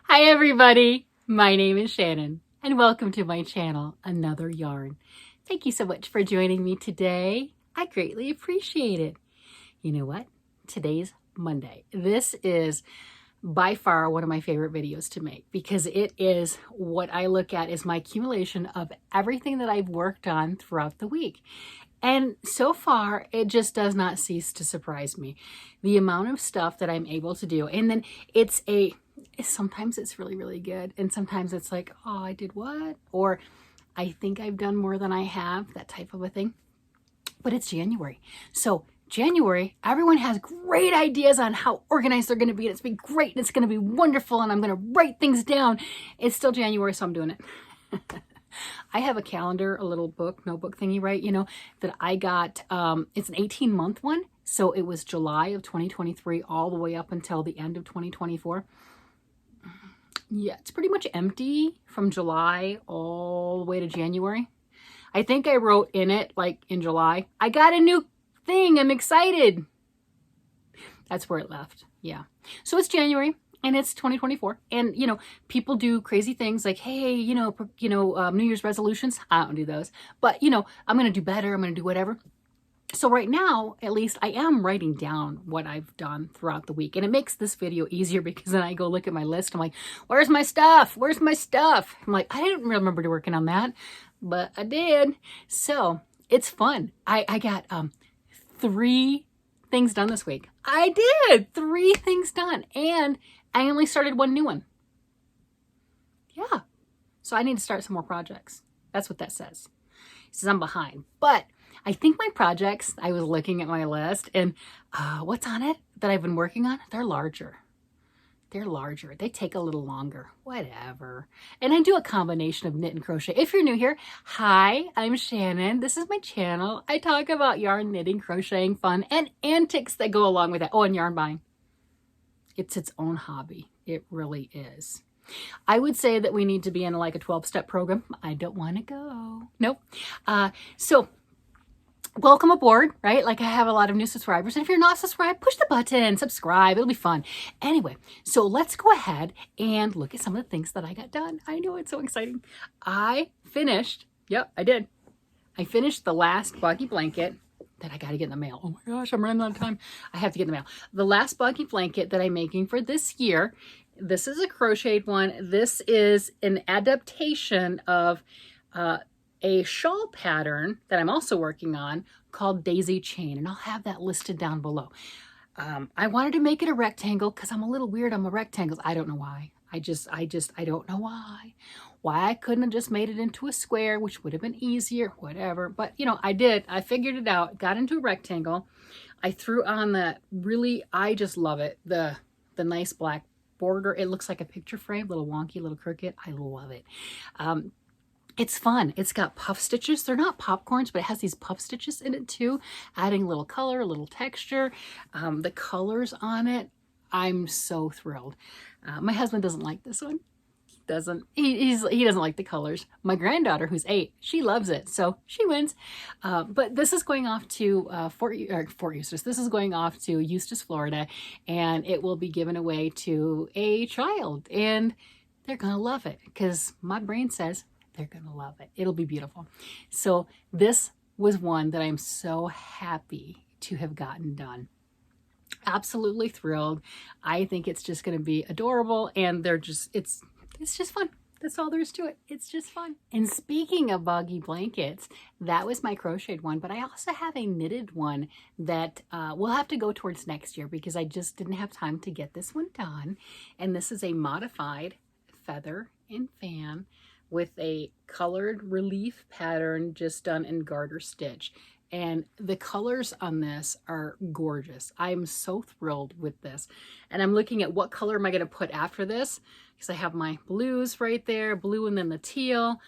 Hi everybody, my name is Shannon and welcome to my channel, Another Yarn. Thank you so much for joining me today. I greatly appreciate it. You know what? Today's Monday. This is by far one of my favorite videos to make because it is what I look at as my accumulation of everything that I've worked on throughout the week. And so far, it just does not cease to surprise me. The amount of stuff that I'm able to do. And then sometimes it's really, really good. And sometimes it's like, oh, I did what? Or I think I've done more than I have, that type of a thing. But it's January. So January, everyone has great ideas on how organized they're going to be. And it's going to be great. And it's going to be wonderful. And I'm going to write things down. It's still January, so I'm doing it. I have a calendar, a little notebook thingy, right? That I got, it's an 18-month one. So it was July of 2023 all the way up until the end of 2024. Yeah, it's pretty much empty from July all the way to January. I think I wrote in it, like in July, I got a new thing, I'm excited. That's where it left, yeah. So it's January. And it's 2024. And, people do crazy things like, hey, New Year's resolutions. I don't do those. But, I'm going to do better. I'm going to do whatever. So right now, at least I am writing down what I've done throughout the week. And it makes this video easier because then I go look at my list. I'm like, where's my stuff? Where's my stuff? I'm like, I didn't remember to working on that, but I did. So it's fun. I got 3 things done this week. I did 3 things done. And I only started 1 new one. Yeah. So I need to start some more projects. That's what that says. It says I'm behind. But I think my projects, I was looking at my list and what's on it that I've been working on? They're larger. They're larger. They take a little longer. Whatever. And I do a combination of knit and crochet. If you're new here, hi, I'm Shannon. This is my channel. I talk about yarn, knitting, crocheting, fun, and antics that go along with it. Oh, and yarn buying. It's its own hobby. It really is. I would say that we need to be in like a 12-step program. I don't want to go. Nope. So welcome aboard, right? Like I have a lot of new subscribers. And if you're not subscribed, push the button, subscribe. It'll be fun. Anyway, so let's go ahead and look at some of the things that I got done. I know it's so exciting. I finished the last buggy blanket that I got to get in the mail. Oh my gosh, I'm running out of time. I have to get in the mail. The last buggy blanket that I'm making for this year, this is a crocheted one. This is an adaptation of a shawl pattern that I'm also working on called Daisy Chain, and I'll have that listed down below. I wanted to make it a rectangle because I'm a little weird on the rectangles. I don't know why. I don't know why. Why I couldn't have just made it into a square, which would have been easier, whatever. But, I did. I figured it out. Got into a rectangle. I threw on I just love it. The nice black border. It looks like a picture frame, little wonky, little crooked. I love it. It's fun. It's got puff stitches. They're not popcorns, but it has these puff stitches in it too, adding a little color, a little texture. The colors on it, I'm so thrilled. My husband doesn't like this one. He doesn't like the colors. My granddaughter, who's 8, she loves it, so she wins. But this is going off to Fort Eustis. This is going off to Eustis, Florida, and it will be given away to a child, and they're gonna love it because my brain says they're gonna love it. It'll be beautiful. So this was one that I'm so happy to have gotten done. Absolutely thrilled. I think it's just going to be adorable, and it's just fun. That's all there is to it. It's just fun. And speaking of buggy blankets, that was my crocheted one, but I also have a knitted one that will have to go towards next year because I just didn't have time to get this one done. And this is a modified feather and fan with a colored relief pattern just done in garter stitch. And the colors on this are gorgeous. I'm so thrilled with this. And I'm looking at what color am I going to put after this, because I have my blues right there, blue and then the teal.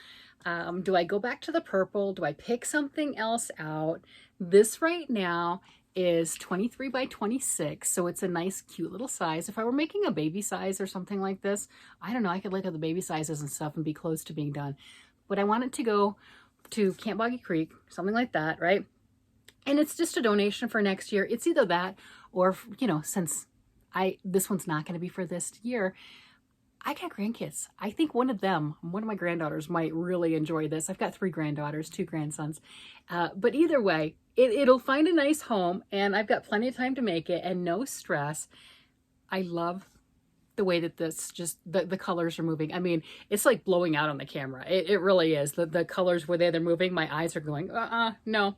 Do I go back to the purple? Do I pick something else out? This right now is 23 by 26, so it's a nice cute little size. If I were making a baby size or something like this, I don't know, I could look at the baby sizes and stuff and be close to being done. But I want it to go to Camp Boggy Creek, something like that, right? And it's just a donation for next year. It's either that or, since this one's not going to be for this year, I got grandkids. I think one of my granddaughters might really enjoy this. I've got 3 granddaughters, 2 grandsons. But either way, it'll find a nice home, and I've got plenty of time to make it and no stress. I love the way that this the colors are moving. I mean, it's like blowing out on the camera. It really is. The colors, where they're moving, my eyes are going, no.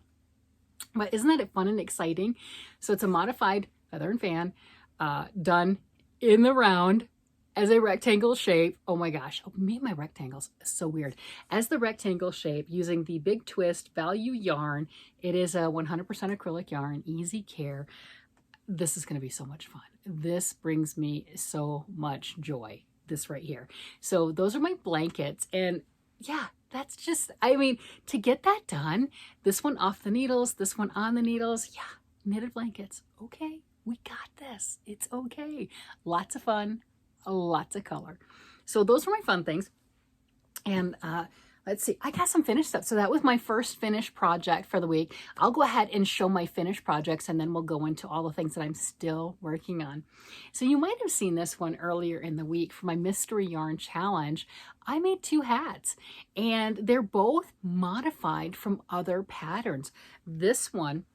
But isn't that fun and exciting? So it's a modified feather and fan, done in the round as a rectangle shape. Oh my gosh, me and my rectangles, so weird. As the rectangle shape, using the Big Twist Value yarn. It is a 100% acrylic yarn, easy care. This is going to be so much fun. This brings me so much joy, this right here. So those are my blankets, and yeah, that's just, I mean, to get that done, this one off the needles, this one on the needles, yeah, knitted blankets. Okay, we got this. It's okay. Lots of fun, lots of color. So those are my fun things. And let's see, I got some finished stuff. So that was my first finished project for the week. I'll go ahead and show my finished projects, and then we'll go into all the things that I'm still working on. So you might have seen this one earlier in the week for my mystery yarn challenge. I made 2 hats, and they're both modified from other patterns. This one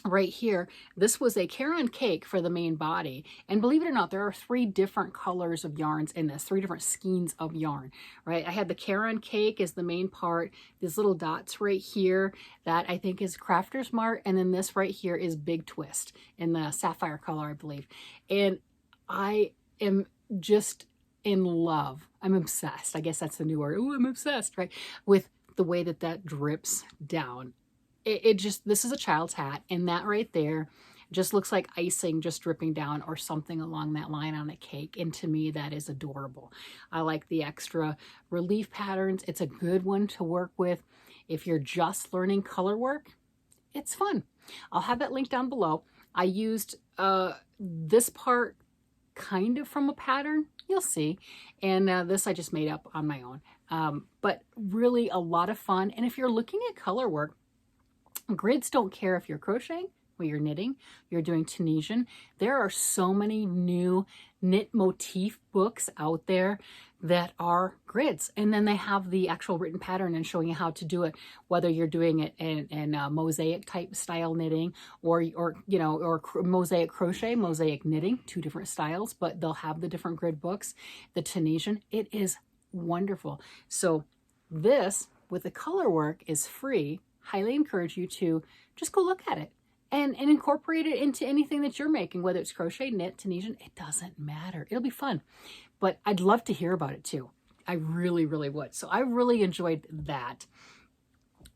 right here, this was a Caron cake for the main body, and believe it or not, there are 3 different colors of yarns in this, 3 different skeins of yarn, right? I had the Caron cake as the main part, these little dots right here, that I think is Crafter's Mart, and then this right here is Big Twist in the sapphire color, I believe. And I am just in love. I'm obsessed. I guess that's the new word. Oh, I'm obsessed, right? With the way that that drips down. It just, this is a child's hat, and that right there just looks like icing just dripping down or something along that line on a cake. And to me, that is adorable. I like the extra relief patterns. It's a good one to work with. If you're just learning color work, it's fun. I'll have that link down below. I used this part kind of from a pattern, you'll see. And this I just made up on my own. But really a lot of fun. And if you're looking at color work, grids don't care if you're crocheting or you're knitting, you're doing Tunisian. There are so many new knit motif books out there that are grids, and then they have the actual written pattern and showing you how to do it, whether you're doing it in mosaic type style knitting or you know, or mosaic crochet, mosaic knitting, 2 different styles, but they'll have the different grid books. The Tunisian, it is wonderful. So this with the color work is free. Highly encourage you to just go look at it and incorporate it into anything that you're making, whether it's crochet, knit, Tunisian, it doesn't matter. It'll be fun. But I'd love to hear about it too. I really, really would. So I really enjoyed that.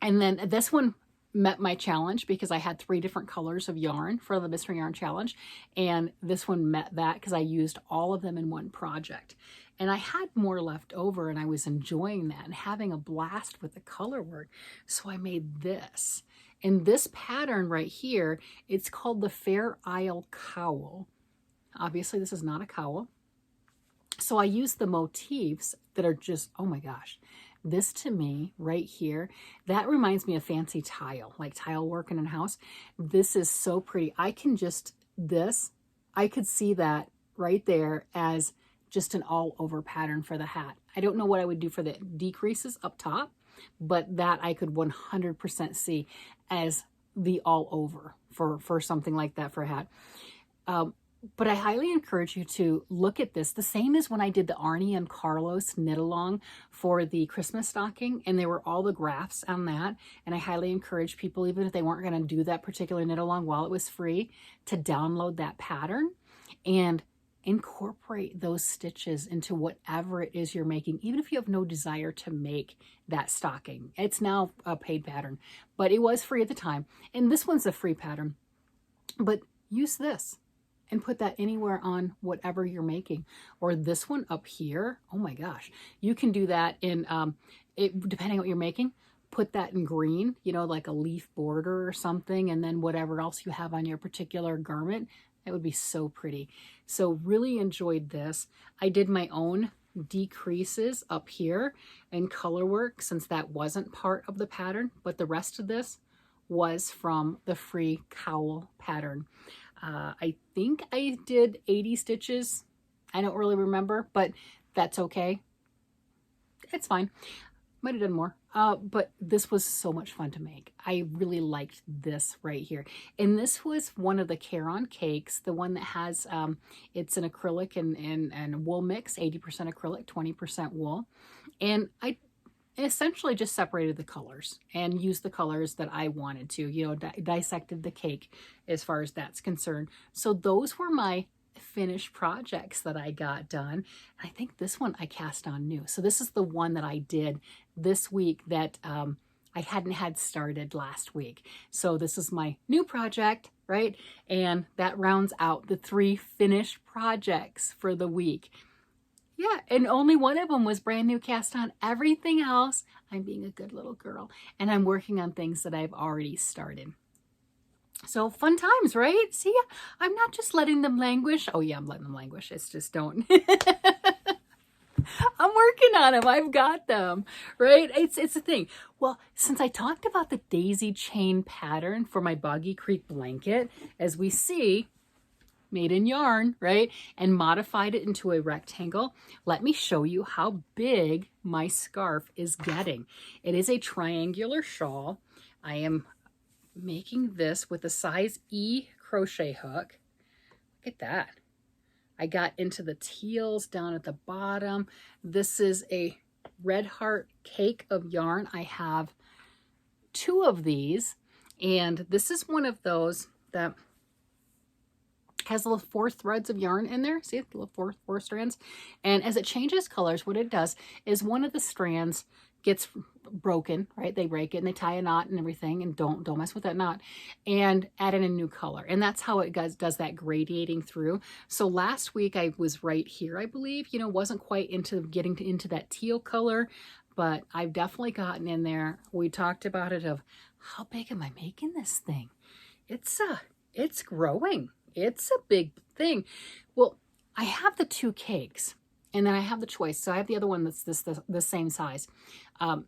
And then this one met my challenge because I had 3 different colors of yarn for the Mystery Yarn Challenge. And this one met that because I used all of them in one project. And I had more left over, and I was enjoying that and having a blast with the color work. So I made this. And this pattern right here, it's called the Fair Isle Cowl. Obviously, this is not a cowl. So I used the motifs that are just, oh my gosh. This to me right here, that reminds me of fancy tile, like tile work in a house. This is so pretty. I can just, I could see that right there as just an all over pattern for the hat. I don't know what I would do for the decreases up top, but that I could 100% see as the all over for something like that for a hat. But I highly encourage you to look at this. The same as when I did the Arnie and Carlos knit along for the Christmas stocking, and there were all the graphs on that. And I highly encourage people, even if they weren't going to do that particular knit along while it was free, to download that pattern and incorporate those stitches into whatever it is you're making, even if you have no desire to make that stocking. It's now a paid pattern, but it was free at the time. And this one's a free pattern, but use this and put that anywhere on whatever you're making. Or this one up here, oh my gosh, you can do that in, depending on what you're making, put that in green, you know, like a leaf border or something, and then whatever else you have on your particular garment. It would be so pretty. So really enjoyed this. I did my own decreases up here in color work since that wasn't part of the pattern, but the rest of this was from the free cowl pattern. I think I did 80 stitches I don't really remember, but that's okay. It's fine. Might have done more. But this was so much fun to make. I really liked this right here. And this was one of the Caron cakes, the one that has, it's an acrylic and wool mix, 80% acrylic, 20% wool. And I essentially just separated the colors and used the colors that I wanted to, you know, dissected the cake as far as that's concerned. So those were my finished projects that I got done. I think this one I cast on new. So this is the one that I did this week that I hadn't had started last week. So this is my new project, right? And that rounds out the 3 finished projects for the week. Yeah, and only one of them was brand new cast on. Everything else, I'm being a good little girl, and I'm working on things that I've already started. So fun times, right? See, I'm not just letting them languish. Oh yeah, I'm letting them languish. It's just don't. I'm working on them. I've got them, right? It's a thing. Well, since I talked about the daisy chain pattern for my Boggy Creek blanket, as we see, made in yarn, right? And modified it into a rectangle. Let me show you how big my scarf is getting. It is a triangular shawl. I am making this with a size E crochet hook. Look at that. I got into the teals down at the bottom. This is a red heart cake of yarn. I have 2 of these, and this is one of those that has little 4 threads of yarn in there. See, the little four strands. And as it changes colors, what it does is one of the strands gets broken, right? They break it and they tie a knot and everything, and don't mess with that knot, and add in a new color. And that's how it does that gradiating through. So last week I was right here, I believe, you know, wasn't quite getting into that teal color, but I've definitely gotten in there. We talked about it of how big am I making this thing? It's growing. It's a big thing. Well, I have the 2 cakes, and then I have the choice. So I have the other one that's the same size.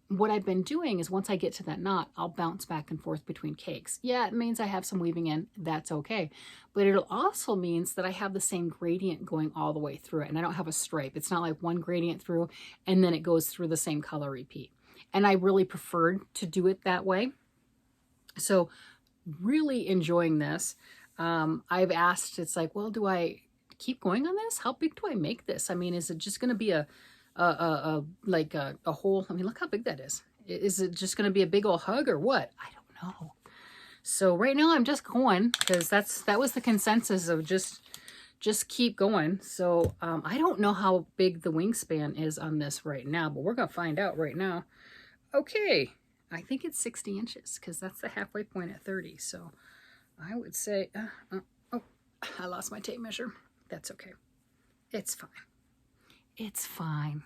What I've been doing is once I get to that knot, I'll bounce back and forth between cakes. Yeah, it means I have some weaving in. That's okay. But it also means that I have the same gradient going all the way through it, and I don't have a stripe. It's not like one gradient through, and then it goes through the same color repeat. And I really preferred to do it that way. So really enjoying this. I've asked, it's like, well, do I keep going on this? How big do I make this? I mean, is it just going to be a whole, I mean, look how big that is. Is it just going to be a big old hug or what? I don't know. So right now I'm just going, because that was the consensus of just keep going. So, I don't know how big the wingspan is on this right now, but we're going to find out right now. Okay. I think it's 60 inches because that's the halfway point at 30. So I would say, oh, I lost my tape measure. That's okay. It's fine. It's fine.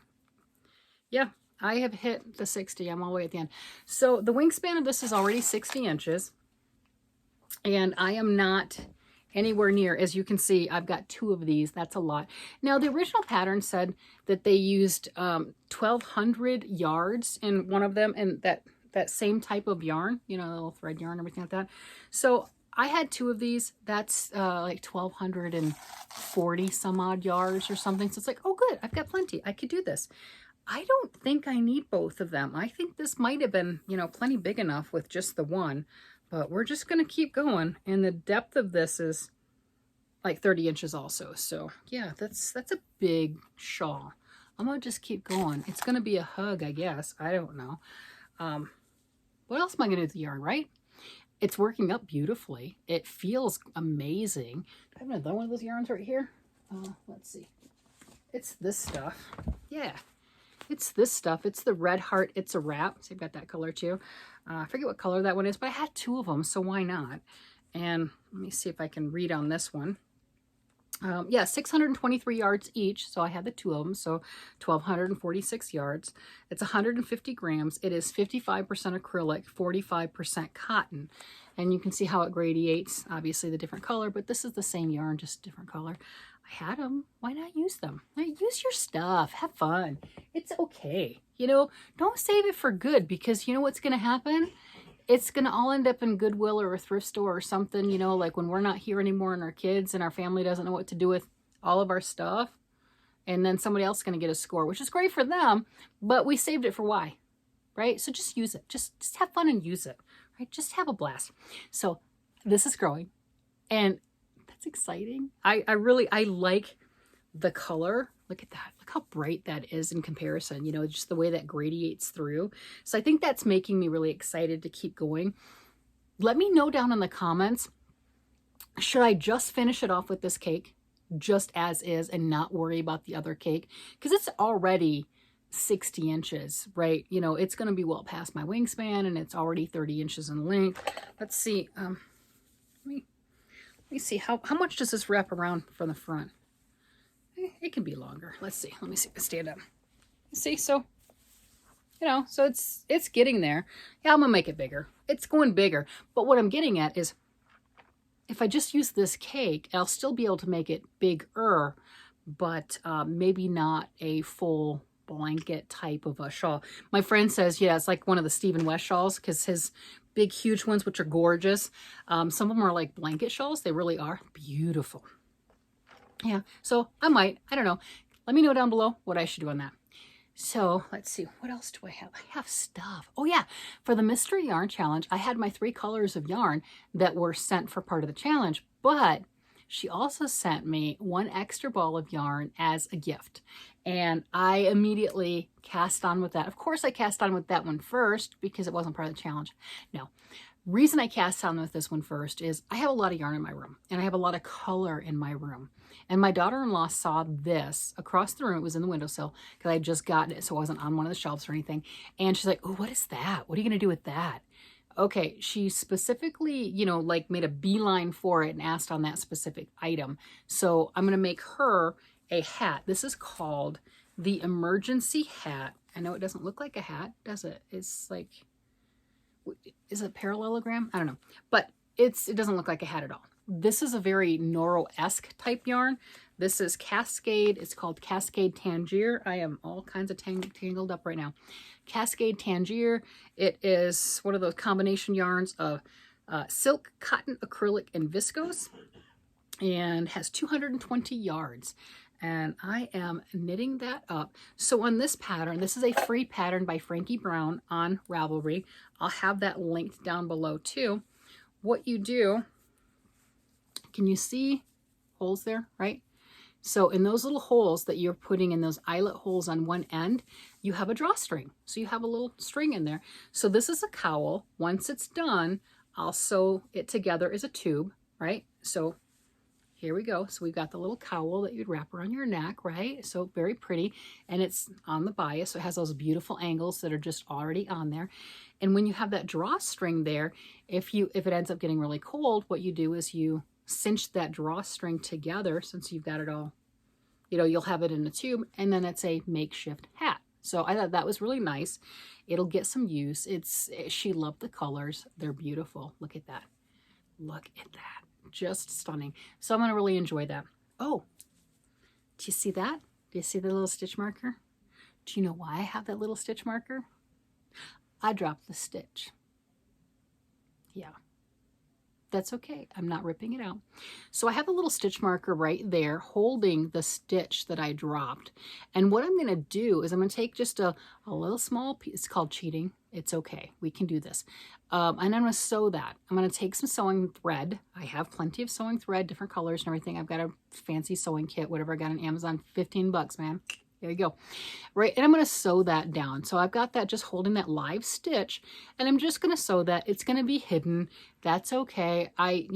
Yeah, I have hit the 60. I'm all the way at the end. So the wingspan of this is already 60 inches. And I am not anywhere near, as you can see, I've got 2 of these. That's a lot. Now, the original pattern said that they used 1,200 yards in one of them, and that same type of yarn, you know, the little thread yarn, everything like that. So I had 2 of these. That's like 1,240 some odd yards or something. So it's like, oh, good. I've got plenty. I could do this. I don't think I need both of them. I think this might have been, you know, plenty big enough with just the one, but we're just going to keep going. And the depth of this is like 30 inches also. So yeah, that's a big shawl. I'm going to just keep going. It's going to be a hug, I guess. I don't know. What else am I going to do with the yarn, right? It's working up beautifully. It feels amazing. I have another one of those yarns right here. Let's see. It's this stuff. Yeah, it's this stuff. It's the Red Heart. It's a wrap. So I've got that color too. I forget what color that one is, but I had 2 of them, so why not? And let me see if I can read on this one. Yeah, 623 yards each. So I had the 2 of them. So 1,246 yards. It's 150 grams. It is 55% acrylic, 45% cotton. And you can see how it gradiates, obviously the different color, but this is the same yarn, just different color. I had them. Why not use them? Use your stuff. Have fun. It's okay. You know, don't save it for good, because you know what's going to happen? It's going to all end up in Goodwill or a thrift store or something, you know, like when we're not here anymore and our kids and our family doesn't know what to do with all of our stuff. and then somebody else is going to get a score, which is great for them, but we saved it for why, right? So just use it. Just have fun and use it, right? Just have a blast. So this is growing, and that's exciting. I like the color. Look at that. Look how bright that is in comparison, you know, just the way that gradiates through. So I think that's making me really excited to keep going. Let me know down in the comments, should I just finish it off with this cake just as is and not worry about the other cake? Because it's already 60 inches, right? You know, it's going to be well past my wingspan, and it's already 30 inches in length. Let's see. Let me see. How much does this wrap around from the front? It can be longer. Let's see. Let me see. Stand up. See, so, you know, so it's getting there. Yeah, I'm going to make it bigger. It's going bigger. But what I'm getting at is, if I just use this cake, I'll still be able to make it bigger, but maybe not a full blanket type of a shawl. My friend says, yeah, it's like one of the Stephen West shawls, because his big, huge ones, which are gorgeous, some of them are like blanket shawls. They really are beautiful. Yeah, so I don't know. Let me know down below what I should do on that. So let's see, what else do I have? I have stuff. Oh yeah, for the mystery yarn challenge, I had my 3 colors of yarn that were sent for part of the challenge, but she also sent me 1 extra ball of yarn as a gift. And I immediately cast on with that. Of course, I cast on with that one first because it wasn't part of the challenge. No. Reason I cast on with this one first is I have a lot of yarn in my room, and I have a lot of color in my room. And my daughter-in-law saw this across the room. It was in the windowsill because I had just gotten it, so it wasn't on one of the shelves or anything. And she's like, oh, what is that? What are you going to do with that? Okay, she specifically, you know, like made a beeline for it and asked on that specific item. So I'm going to make her a hat. This is called the emergency hat. I know it doesn't look like a hat, does it? It's like, is it a parallelogram? I don't know, but it doesn't look like a hat at all. This is a very Noro-esque type yarn. This is Cascade. It's called Cascade Tangier. I am all kinds of tangled up right now. Cascade Tangier. It is one of those combination yarns of silk, cotton, acrylic, and viscose, and has 220 yards. And I am knitting that up. So on this pattern, this is a free pattern by Frankie Brown on Ravelry. I'll have that linked down below too. What you do, can you see holes there, right? So in those little holes that you're putting in those eyelet holes on one end, you have a drawstring. So you have a little string in there. So this is a cowl. Once it's done, I'll sew it together as a tube, right? So here we go. So we've got the little cowl that you'd wrap around your neck, right? So very pretty. And it's on the bias. So it has those beautiful angles that are just already on there. And when you have that drawstring there, if it ends up getting really cold, what you do is you cinch that drawstring together, since you've got it all, you know, you'll have it in a tube, and then it's a makeshift hat. So I thought that was really nice. It'll get some use. She loved the colors. They're beautiful. Look at that. Look at that. Just stunning. So I'm going to really enjoy that. Oh, do you see that? Do you see the little stitch marker? Do you know why I have that little stitch marker? I dropped the stitch. Yeah. That's okay. I'm not ripping it out. So I have a little stitch marker right there holding the stitch that I dropped. And what I'm going to do is I'm going to take just a little small piece. It's called cheating. It's okay. We can do this. And I'm going to sew that. I'm going to take some sewing thread. I have plenty of sewing thread, different colors and everything. I've got a fancy sewing kit, whatever I got on Amazon, 15 bucks, man. There you go. Right, and I'm going to sew that down. So I've got that just holding that live stitch, and I'm just going to sew that. It's going to be hidden. That's okay. I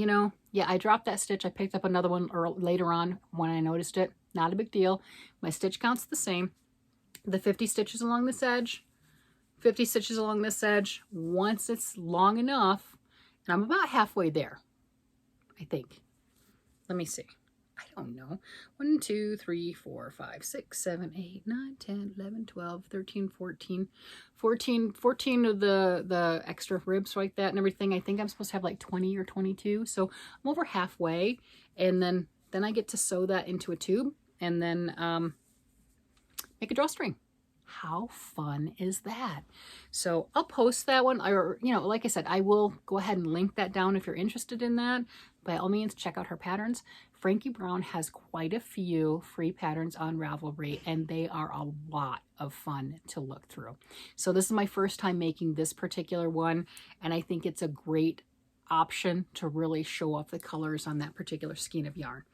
dropped that stitch. I picked up another one later on when I noticed it. Not a big deal. My stitch count's the same. The 50 stitches along this edge, 50 stitches along this edge. Once it's long enough, and I'm about halfway there, I think. Let me see. I don't know. 1, 2, 3, 4, 5, 6, 7, 8, 9, 10, 11, 12, 13, 14. 14 of the extra ribs like that and everything. I think I'm supposed to have like 20 or 22. So I'm over halfway. And then I get to sew that into a tube and then make a drawstring. How fun is that? So I'll post that one, or, you know, like I said, I will go ahead and link that down if you're interested in that. by all means, check out her patterns. Frankie Brown has quite a few free patterns on Ravelry, and they are a lot of fun to look through. So this is my first time making this particular one, and I think it's a great option to really show off the colors on that particular skein of yarn.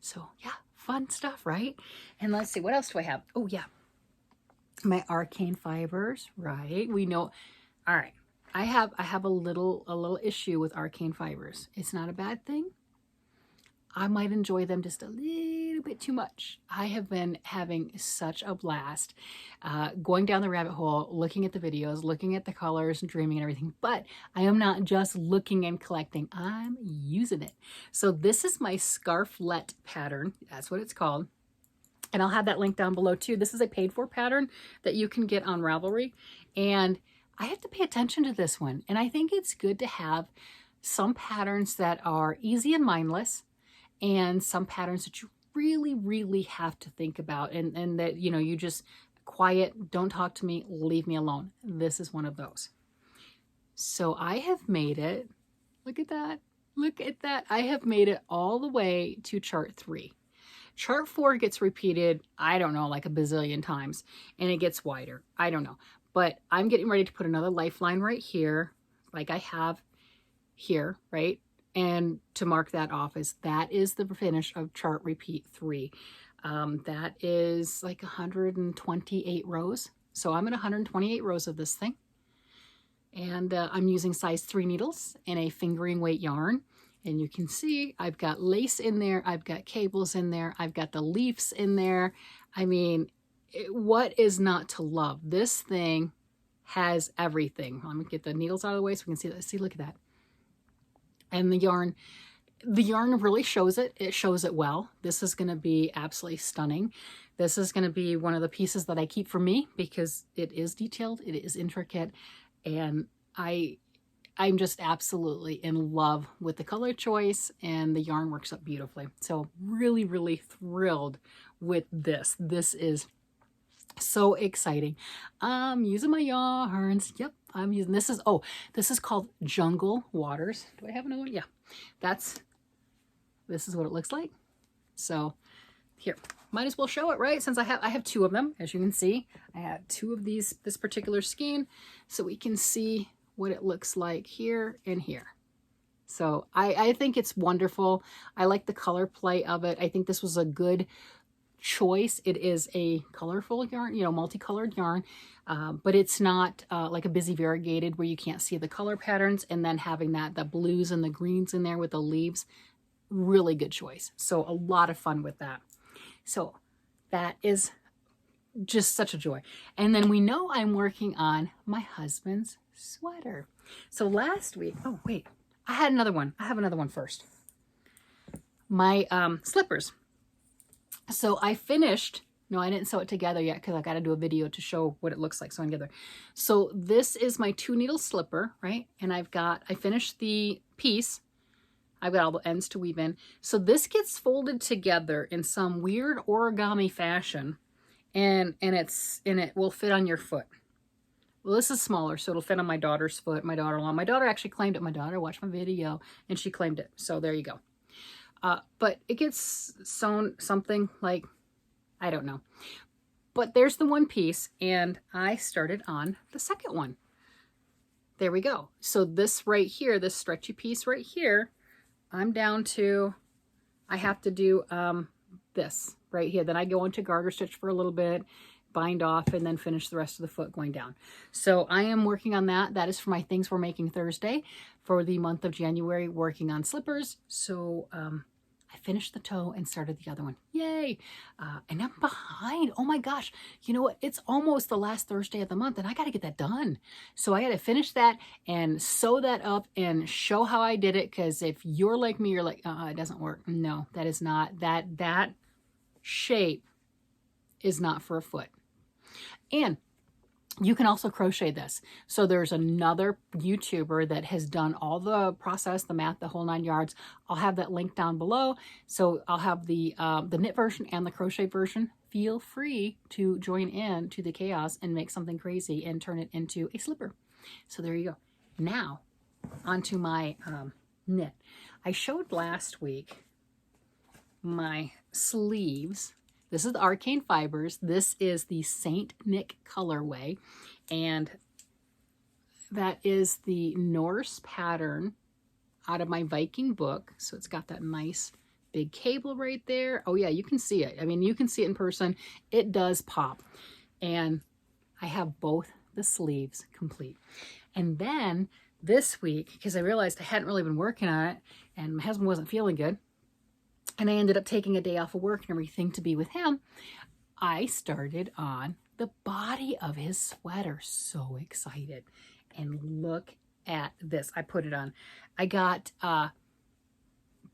So yeah, fun stuff, right? And let's see, what else do I have? Oh yeah, my Arcane Fibers, right? We know, all right. I have a little issue with Arcane Fibers. It's not a bad thing. I might enjoy them just a little bit too much. I have been having such a blast going down the rabbit hole, looking at the videos, looking at the colors and dreaming and everything. But I am not just looking and collecting. I'm using it. So this is my Scarflette pattern. That's what it's called. And I'll have that link down below too. This is a paid for pattern that you can get on Ravelry. And I have to pay attention to this one. And I think it's good to have some patterns that are easy and mindless, and some patterns that you really, really have to think about, and that, you know, you just quiet, don't talk to me, leave me alone. This is one of those. So I have made it, look at that, look at that. I have made it all the way to chart 3. Chart 4 gets repeated, I don't know, like a bazillion times, and it gets wider. I don't know. But I'm getting ready to put another lifeline right here, like I have here, right? And to mark that off as that is the finish of chart repeat 3. That is like 128 rows. So I'm at 128 rows of this thing. And I'm using size 3 needles and a fingering weight yarn. And you can see I've got lace in there. I've got cables in there. I've got the leaves in there. I mean, what is not to love? This thing has everything. Let me get the needles out of the way so we can see that. See, look at that. And the yarn really shows it. It shows it well. This is going to be absolutely stunning. This is going to be one of the pieces that I keep for me because it is detailed, it is intricate, and I'm just absolutely in love with the color choice, and the yarn works up beautifully. So really, really thrilled with this. This is so exciting. I'm using my yarns. Yep, I'm using, this is called Jungle Waters. Do I have another one? Yeah, this is what it looks like. So here, might as well show it, right? Since I have 2 of them, as you can see. I have 2 of this particular skein, so we can see what it looks like here and here. So I think it's wonderful. I like the color play of it. I think this was a good choice. It is a colorful yarn, you know, multicolored yarn, but it's not like a busy variegated where you can't see the color patterns, and then having the blues and the greens in there with the leaves. Really good choice. So a lot of fun with that. So that is just such a joy. And then we know I'm working on my husband's sweater. So last week, oh wait, I had another one. I have another one first. My slippers. So I finished, no, I didn't sew it together yet because I got to do a video to show what it looks like sewing together. So this is my 2 needle slipper, right? And I finished the piece. I've got all the ends to weave in. So this gets folded together in some weird origami fashion, and it will fit on your foot. Well, this is smaller, so it'll fit on my daughter's foot, my daughter-in-law. My daughter actually claimed it. My daughter watched my video, and she claimed it. So there you go. But it gets sewn something like, I don't know. But there's the one piece, and I started on the second one. There we go. So this right here, this stretchy piece right here, I'm down to, I have to do this right here. Then I go into garter stitch for a little bit, bind off, and then finish the rest of the foot going down. So I am working on that. That is for my Things We're Making Thursday for the month of January, working on slippers. So I finished the toe and started the other one. Yay! And I'm behind. Oh my gosh. You know what? It's almost the last Thursday of the month, and I got to get that done. So I got to finish that and sew that up and show how I did it, because if you're like me, you're like, it doesn't work. No, that is not. That shape is not for a foot. And you can also crochet this. So there's another YouTuber that has done all the process, the math, the whole 9 yards. I'll have that link down below. So I'll have the knit version and the crochet version. Feel free to join in to the chaos and make something crazy and turn it into a slipper. So there you go. Now onto my knit. I showed last week my sleeves. This is the Arcane Fibers. This is the Saint Nick colorway, and that is the Norse pattern out of my Viking book. So it's got that nice big cable right there. Oh yeah, you can see it. I mean, you can see it in person. It does pop. And I have both the sleeves complete. And then this week, because I realized I hadn't really been working on it and my husband wasn't feeling good, and I ended up taking a day off of work and everything to be with him, I started on the body of his sweater. So excited. And look at this. I put it on. I got,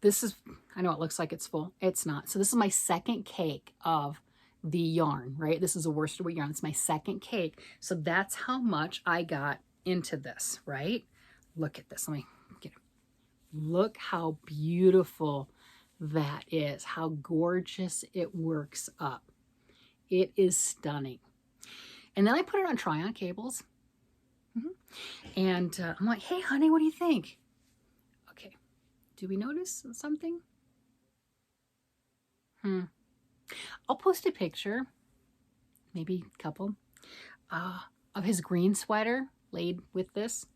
this is, I know it looks like it's full. It's not. So this is my second cake of the yarn, right? This is a worsted weight yarn. It's my second cake. So that's how much I got into this, right? Look at this. Let me get it. Look how beautiful that is. How gorgeous it works up. It is stunning. And then I put it on try-on cables. And I'm like, hey, honey, what do you think? Okay. Do we notice something? I'll post a picture, maybe a couple, of his green sweater laid with this.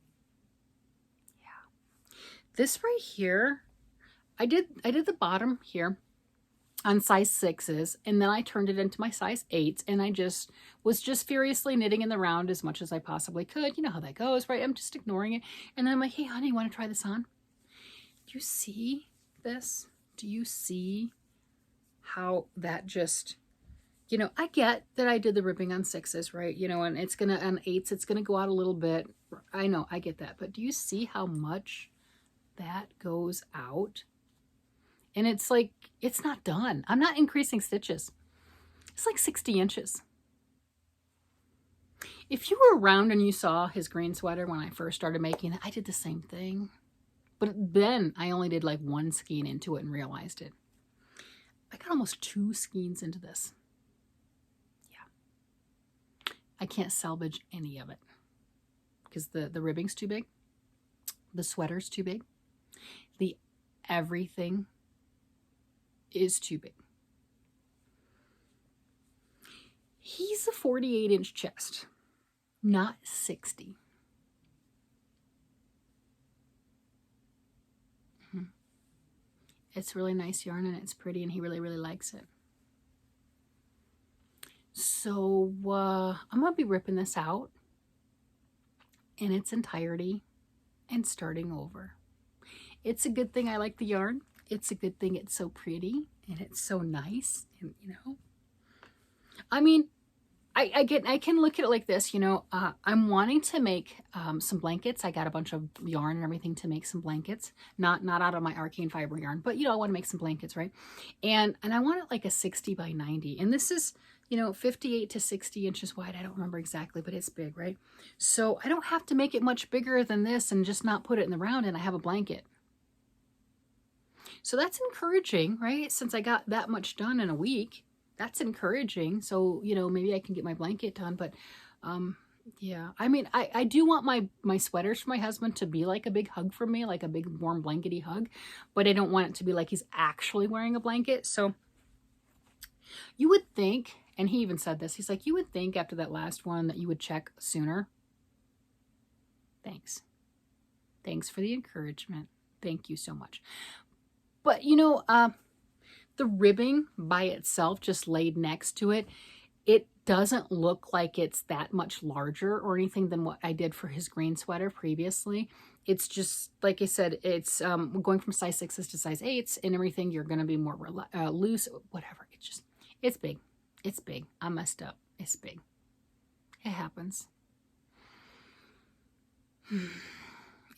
Yeah. This right here, I did the bottom here on size 6s, and then I turned it into my size 8s, and I was furiously knitting in the round as much as I possibly could. You know how that goes, right? I'm just ignoring it. And then I'm like, hey, honey, want to try this on? Do you see this? Do you see how that just, you know, I get that I did the ribbing on 6s, right? You know, and it's going to, on 8s, it's going to go out a little bit. I know, I get that. But do you see how much that goes out? And it's like, it's not done. I'm not increasing stitches. It's like 60 inches. If you were around and you saw his green sweater when I first started making it, I did the same thing. But then I only did like one skein into it and realized it. I got almost 2 skeins into this. Yeah. I can't salvage any of it because the ribbing's too big. The sweater's too big. The everything is too big. He's a 48-inch chest, not 60. It's really nice yarn and it's pretty, and he really, really likes it. So I'm going to be ripping this out in its entirety and starting over. It's a good thing I like the yarn. It's a good thing it's so pretty and it's so nice. And, you know, I mean, I can look at it like this, you know, I'm wanting to make some blankets. I got a bunch of yarn and everything to make some blankets, not out of my Arcane Fiber yarn, but, you know, I want to make some blankets, right? And I want it like a 60 by 90. And this is, you know, 58 to 60 inches wide. I don't remember exactly, but it's big, right? So I don't have to make it much bigger than this and just not put it in the round and I have a blanket. So that's encouraging, right? Since I got that much done in a week, that's encouraging. So, you know, maybe I can get my blanket done. But yeah, I mean, I do want my sweaters for my husband to be like a big hug for me, like a big warm blankety hug. But I don't want it to be like he's actually wearing a blanket. So you would think, and he even said this, he's like, you would think after that last one that you would check sooner. Thanks. Thanks for the encouragement. Thank you so much. But, you know, the ribbing by itself, just laid next to it, it doesn't look like it's that much larger or anything than what I did for his green sweater previously. It's just, like I said, it's going from size 6s to size 8s and everything. You're going to be more loose, whatever. It's big. It's big. I messed up. It's big. It happens.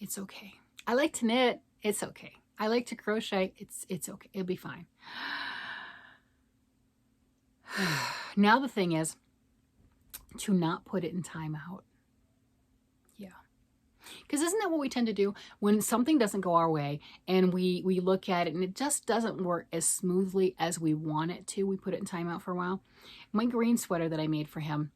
It's okay. I like to knit. It's okay. I like to crochet. It's okay. It'll be fine. Now the thing is to not put it in timeout. Yeah. Because isn't that what we tend to do when something doesn't go our way and we look at it and it just doesn't work as smoothly as we want it to? We put it in timeout for a while. My green sweater that I made for him,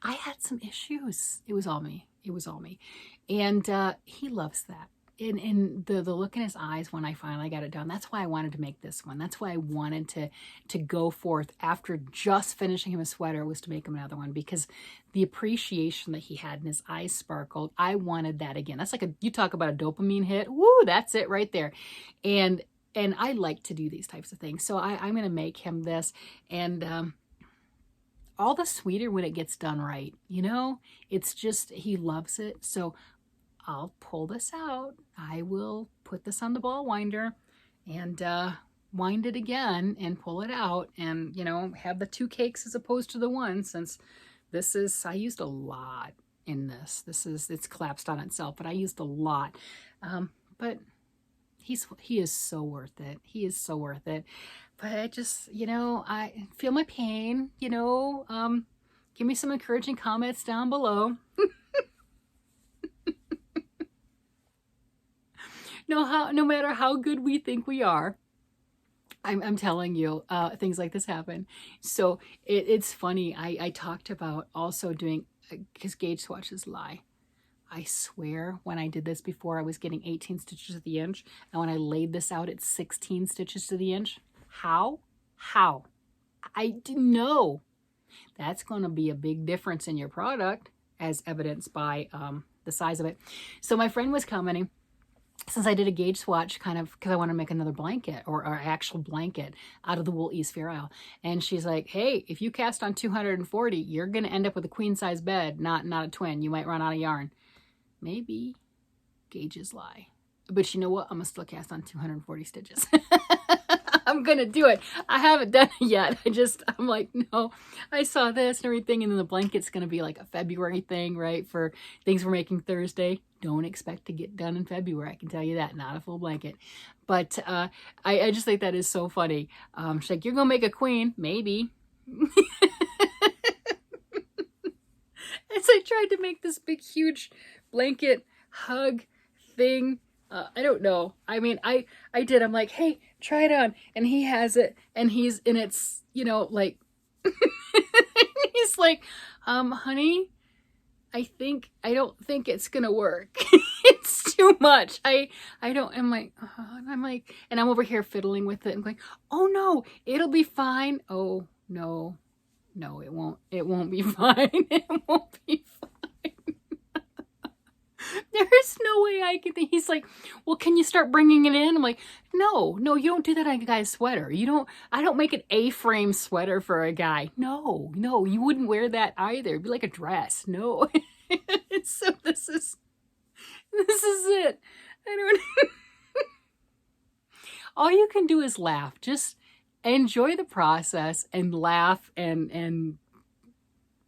I had some issues. It was all me. It was all me. And he loves that. in the look in his eyes when I finally got it done, that's why I wanted to make this one. That's why I wanted to go forth after just finishing him a sweater, was to make him another one, because the appreciation that he had in his eyes sparkled. I wanted that again. That's like you talk about a dopamine hit. Woo, that's it right there. And I like to do these types of things. So I'm going to make him this, and all the sweeter when it gets done right. You know, it's just, he loves it. So I'll pull this out. I will put this on the ball winder and wind it again and pull it out, and, you know, have the 2 cakes as opposed to the one, since this is, I used a lot in this. It's collapsed on itself, but I used a lot. But he is so worth it. He is so worth it. But I just, you know, I feel my pain, you know. Give me some encouraging comments down below. No matter how good we think we are, I'm telling you, things like this happen. So it's funny. I talked about also doing, because gauge swatches lie. I swear when I did this before, I was getting 18 stitches to the inch. And when I laid this out, it's 16 stitches to the inch. How? I didn't know. That's going to be a big difference in your product, as evidenced by the size of it. So my friend was commenting, since I did a gauge swatch, kind of, because I want to make another blanket, or actual blanket out of the wool East Fair Isle. And she's like, hey, if you cast on 240, you're going to end up with a queen size bed, not a twin. You might run out of yarn. Maybe gauges lie. But you know what? I'm going to still cast on 240 stitches. I'm going to do it. I haven't done it yet. I'm like, no, I saw this and everything. And then the blanket's going to be like a February thing, right? For things we're making Thursday. Don't expect to get done in February. I can tell you that. Not a full blanket. But I just think that is so funny. She's like, you're going to make a queen. Maybe. As I tried to make this big, huge blanket hug thing. I don't know. I mean, I did. I'm like, hey, try it on. And he has it. And it's, you know, like, he's like, honey, I don't think it's going to work. It's too much. I'm like, and I'm over here fiddling with it and going, oh no, it'll be fine. Oh no, it won't be fine. It won't be fine. There's no way I can think. He's like, well, can you start bringing it in? I'm like, no, you don't do that on a guy's sweater. I don't make an A-frame sweater for a guy. No, you wouldn't wear that either. It'd be like a dress. No. So this is it. I don't all you can do is laugh. Just enjoy the process and laugh and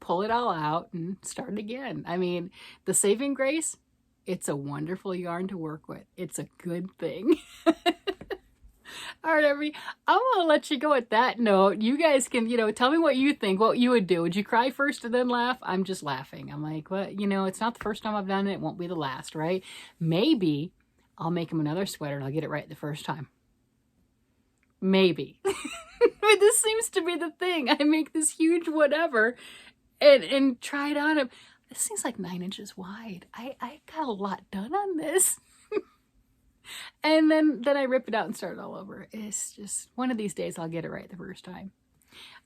pull it all out and start again. I mean, the saving grace, it's a wonderful yarn to work with. It's a good thing. All right, I'm going to let you go at that note. You guys can, tell me what you think, what you would do. Would you cry first and then laugh? I'm just laughing. I'm like, well, it's not the first time I've done it. It won't be the last, right? Maybe I'll make him another sweater and I'll get it right the first time. Maybe. But this seems to be the thing. I make this huge whatever and try it on him. This thing's like 9 inches wide. I got a lot done on this. And then I rip it out and start it all over. It's just one of these days I'll get it right the first time.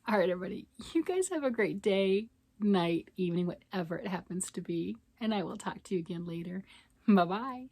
All right, everybody. You guys have a great day, night, evening, whatever it happens to be. And I will talk to you again later. Bye-bye.